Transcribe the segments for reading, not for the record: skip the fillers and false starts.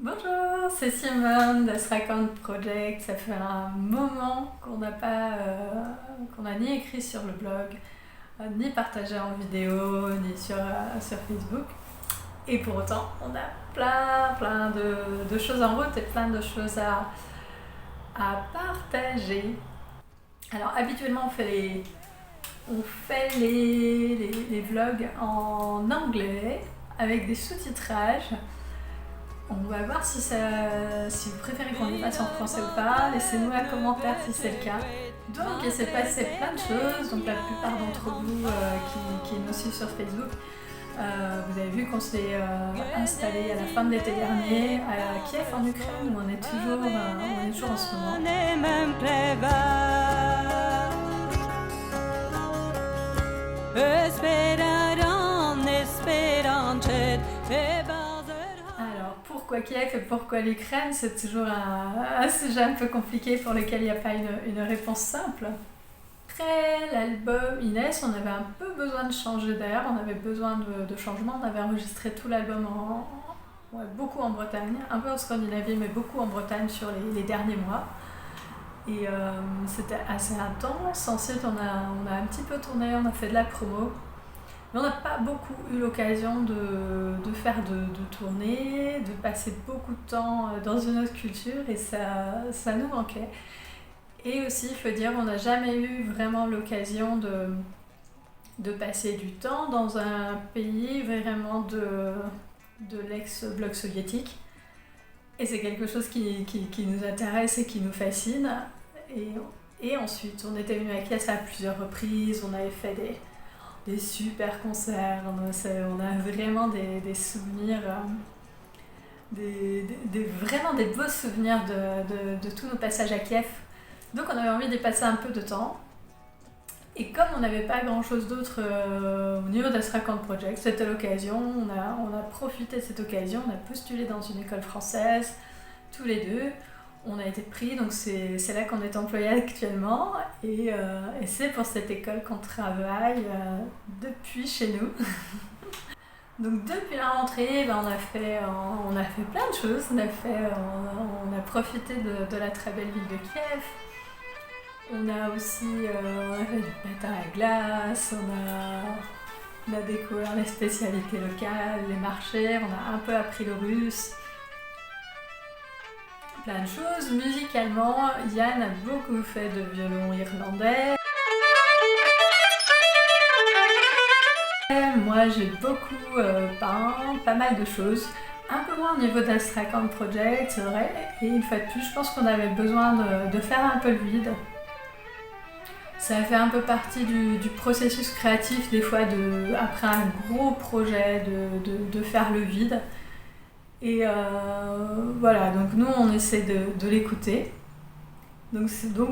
Bonjour, c'est Simone de Srakant Project. Ça fait un moment qu'on n'a ni écrit sur le blog, ni partagé en vidéo, ni sur Facebook. Et pour autant, on a plein de choses en route et plein de choses à partager. Alors habituellement on fait les vlogs en anglais avec des sous-titrages. On va voir si vous préférez qu'on les fasse en français ou pas. Laissez-nous un commentaire si c'est le cas. Donc il s'est passé plein de choses. Donc la plupart d'entre vous qui nous suivent sur Facebook, vous avez vu qu'on s'est installé à la fin de l'été dernier à Kiev en Ukraine où on est toujours en ce moment. Alors pourquoi Kiev et pourquoi l'Ukraine, c'est toujours un sujet un peu compliqué pour lequel il n'y a pas une réponse simple. Après l'album Inès, on avait un peu besoin de changer d'air, on avait besoin de changement, on avait enregistré tout l'album beaucoup en Bretagne, un peu en Scandinavie mais beaucoup en Bretagne sur les derniers mois. Et c'était assez intense. Ensuite on a un petit peu tourné, on a fait de la promo. Mais on n'a pas beaucoup eu l'occasion de faire de tournées, de passer beaucoup de temps dans une autre culture et ça nous manquait. Et aussi, il faut dire, on n'a jamais eu vraiment l'occasion de passer du temps dans un pays vraiment de l'ex-bloc soviétique. Et c'est quelque chose qui nous intéresse et qui nous fascine. Et ensuite, on était venu à Kiev à plusieurs reprises, on avait fait des super concerts, on a vraiment des souvenirs, vraiment des beaux souvenirs de tous nos passages à Kiev. Donc on avait envie d'y passer un peu de temps. Et comme on n'avait pas grand chose d'autre au niveau d'Astrakhan Project, c'était l'occasion, on a profité de cette occasion, on a postulé dans une école française, tous les deux. On a été pris, donc c'est là qu'on est employé actuellement et c'est pour cette école qu'on travaille depuis chez nous. Donc depuis la rentrée, on a fait plein de choses. On a profité de la très belle ville de Kiev. On a aussi fait du patin à glace, on a découvert les spécialités locales, les marchés, on a un peu appris le russe. Plein de choses. Musicalement, Yann a beaucoup fait de violon irlandais. Moi, j'ai beaucoup peint, pas mal de choses. Un peu moins au niveau d'Astrakhan Project, c'est vrai. Et une fois de plus, je pense qu'on avait besoin de faire un peu le vide. Ça fait un peu partie du processus créatif, des fois, après un gros projet, de faire le vide. Et voilà, donc nous on essaie de l'écouter. Donc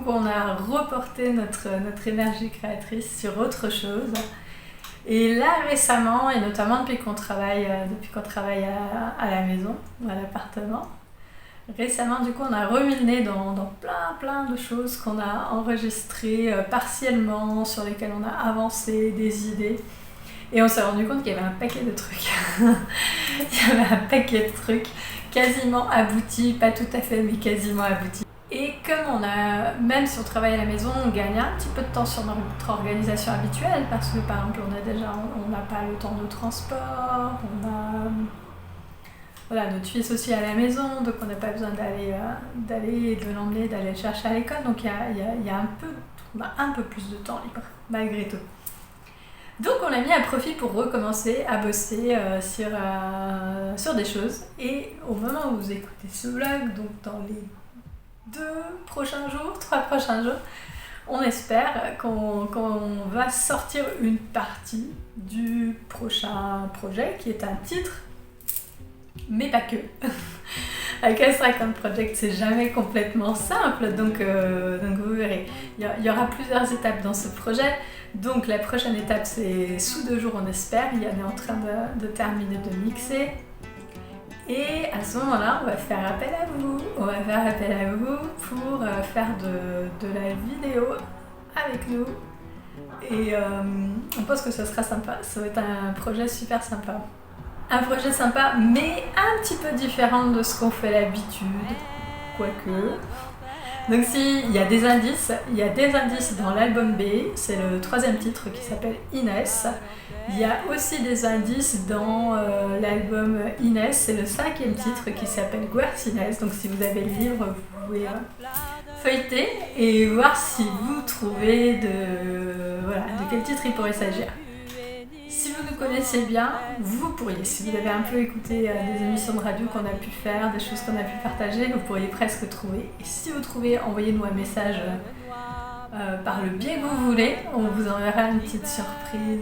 on a reporté notre énergie créatrice sur autre chose. Et là récemment, et notamment depuis qu'on travaille à la maison ou à l'appartement, récemment du coup on a remis le nez dans plein de choses qu'on a enregistrées partiellement, sur lesquelles on a avancé des idées. Et on s'est rendu compte qu'il y avait un paquet de trucs. Il y avait un paquet de trucs quasiment aboutis, pas tout à fait, mais quasiment aboutis. Et comme même si on travaille à la maison, on gagne un petit peu de temps sur notre organisation habituelle, parce que par exemple, on n'a pas le temps de transport, voilà, notre fils aussi à la maison, donc on n'a pas besoin de l'emmener, d'aller le chercher à l'école, donc on a un peu plus de temps libre, malgré tout. Donc on l'a mis à profit pour recommencer à bosser sur des choses. Et au moment où vous écoutez ce vlog, donc dans les 3 prochains jours, on espère qu'on va sortir une partie du prochain projet qui est un titre, mais pas que. Avec Astrakhan Project, c'est jamais complètement simple, donc vous verrez. Il y aura plusieurs étapes dans ce projet. Donc la prochaine étape, c'est sous 2 jours, on espère. Yann est en train de terminer de mixer. Et à ce moment-là, on va faire appel à vous. On va faire appel à vous pour faire de la vidéo avec nous. Et on pense que ce sera sympa. Ça va être un projet super sympa. Un projet sympa, mais un petit peu différent de ce qu'on fait d'habitude, quoique. Donc si, il y a des indices dans l'album B, c'est le 3e titre qui s'appelle Inès. Il y a aussi des indices dans l'album Inès, c'est le 5e titre qui s'appelle Guercinès. Donc si vous avez le livre, vous pouvez feuilleter et voir si vous trouvez de quel titre il pourrait s'agir. Si vous nous connaissez bien, vous pourriez, si vous avez un peu écouté des émissions de radio qu'on a pu faire, des choses qu'on a pu partager, vous pourriez presque trouver. Et si vous trouvez, envoyez-nous un message par le biais que vous voulez. On vous enverra une petite surprise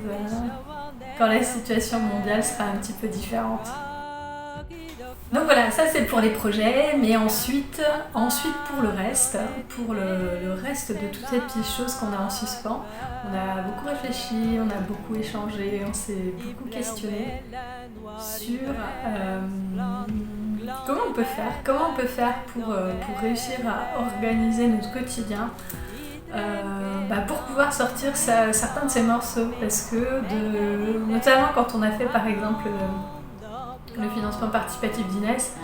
quand la situation mondiale sera un petit peu différente. Donc voilà, ça c'est pour les projets, mais ensuite pour le reste, de toutes ces petites choses qu'on a en suspens, on a beaucoup réfléchi, on a beaucoup échangé, on s'est beaucoup questionné sur comment on peut faire pour réussir à organiser notre quotidien, pour pouvoir sortir certains de ces morceaux, parce que notamment quand on a fait par exemple le financement participatif d'Inès,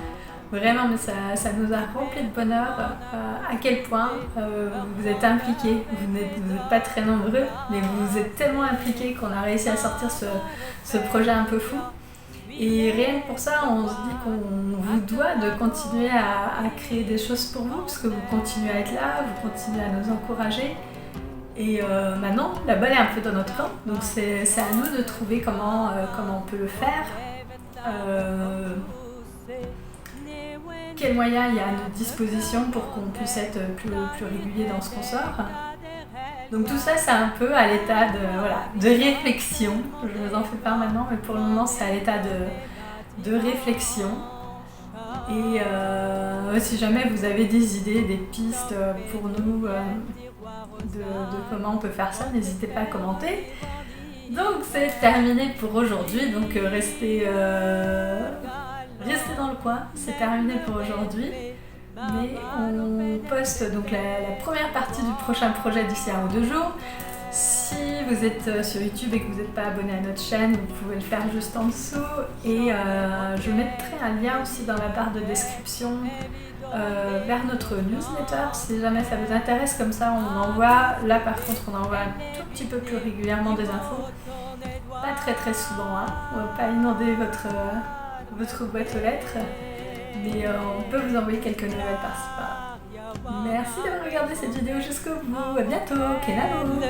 vraiment, mais ça nous a rempli de bonheur à quel point vous êtes impliqués. Vous n'êtes pas très nombreux, mais vous êtes tellement impliqués qu'on a réussi à sortir ce projet un peu fou. Et rien que pour ça, on se dit qu'on vous doit de continuer à créer des choses pour vous, parce que vous continuez à être là, vous continuez à nous encourager. Et maintenant, la balle est un peu dans notre camp, donc c'est à nous de trouver comment on peut le faire. Quels moyens il y a à notre disposition pour qu'on puisse être plus régulier dans ce qu'on sort. Donc tout ça, c'est un peu à l'état de réflexion. Je vous en fais part maintenant, mais pour le moment, c'est à l'état de réflexion. Et si jamais vous avez des idées, des pistes pour nous de comment on peut faire ça, n'hésitez pas à commenter. Donc c'est terminé pour aujourd'hui, donc restez dans le coin, c'est terminé pour aujourd'hui. Mais on poste donc la première partie du prochain projet d'ici 1 ou 2 jours. Si vous êtes sur YouTube et que vous n'êtes pas abonné à notre chaîne, vous pouvez le faire juste en dessous. Et je mettrai un lien aussi dans la barre de description vers notre newsletter si jamais ça vous intéresse. Comme ça on envoie, là par contre on envoie un tout petit peu plus régulièrement des infos, pas très souvent, hein. On va pas inonder votre boîte aux lettres, mais on peut vous envoyer quelques nouvelles par-ci par-là. Merci d'avoir regardé cette vidéo jusqu'au bout, à bientôt, Kenavo.